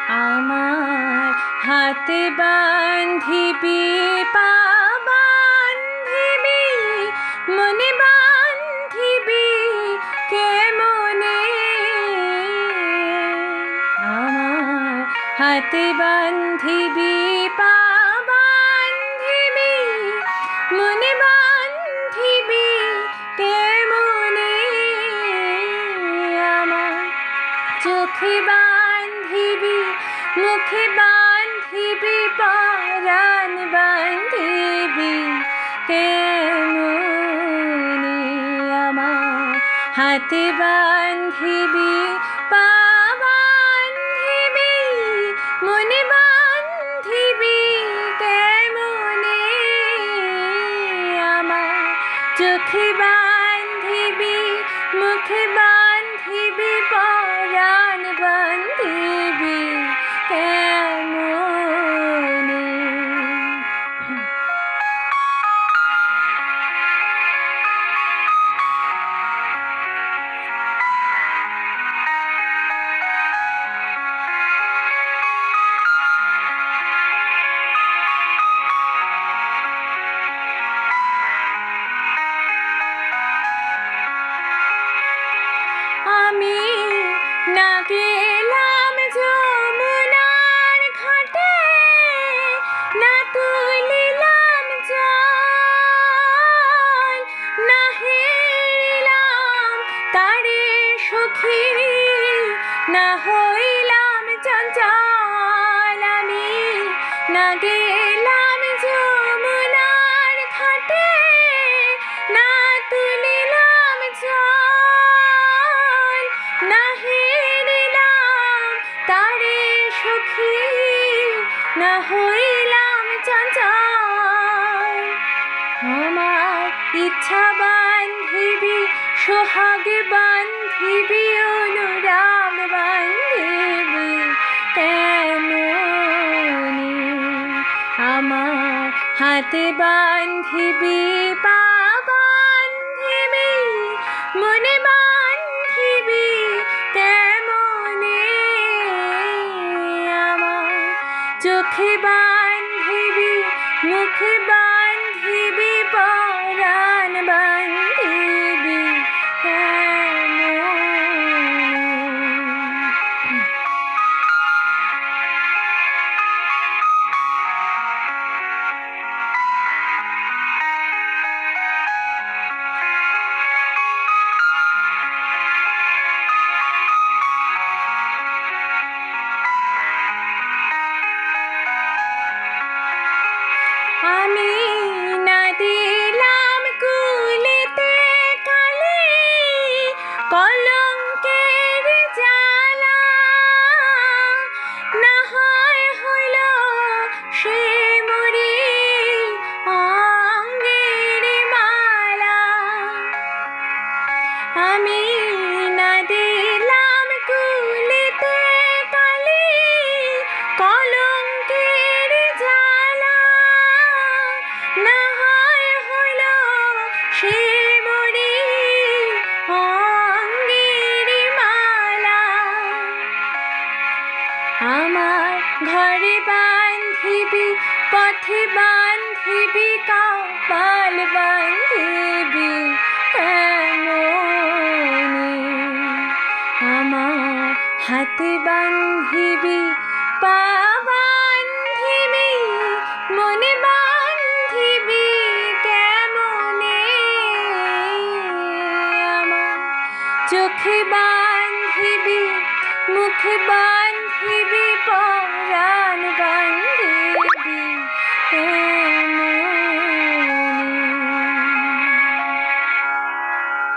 আমার হাতে বান্ধিবি, পা বান্ধিবি, মনে বান্ধিবি কেমনে? আমার হাতে বান্ধিবি, পা বান্ধিবি, মনে বান্ধিবি কেমনে? আমার চোখে বান্ধিবি, মুখে বান্ধিবি, পরাণ বান্ধিবি কেমনে? আমার হাতে বান্ধিবি, পা বান্ধিবি, মনে বান্ধিবি কেমনে? আমার চোখে বান্ধিবি, মুখে বান্ধিবি, পরাণ বান্ধিবি কেমনে? আমি না গেলাম যমুনার ঘাটে, না তুলিলাম জল, না হেরিলাম তারে সখী, না হইলাম চঞ্চল। আমি না গেলাম যমুনার ঘাটে, না তুলিলাম জল, না হেরিলাম তারে সখী, না হইলাম চঞ্চল। আমার ইচ্ছা বান্ধিবি, সোহাগ বান্ধিবি, অনুরাগ বান্ধিবি কেমনে? আমার হাতে বান্ধিবি, পা বান্ধিবি, মনে বান্ধিবি কেমনে? আমার চোখে বান্ধিবি, মুখে বান্ধিবি, পরাণ বান্ধিবি কেমনে? আমি না দিলাম কুলেতে কালি, কলঙ্কের জ্বালা, না হয় হইল সে মরি অঙ্গের মালা। আমি না দিলাম কুলেতে কালি, কলঙ্কের জ্বালা, না হয় হইল সে মরি অঙ্গের মালা। আমার ঘরে বান্ধিবি, পথে বান্ধিবি, কপাল বান্ধিবি কেমনে? আমার হাতে বান্ধিবি, পা বান্ধিবি, মনে বান্ধিবি কেমনে? আমার চোখে বান্ধিবি, মুখে বান্ধিবি, পরাণ বান্ধিবি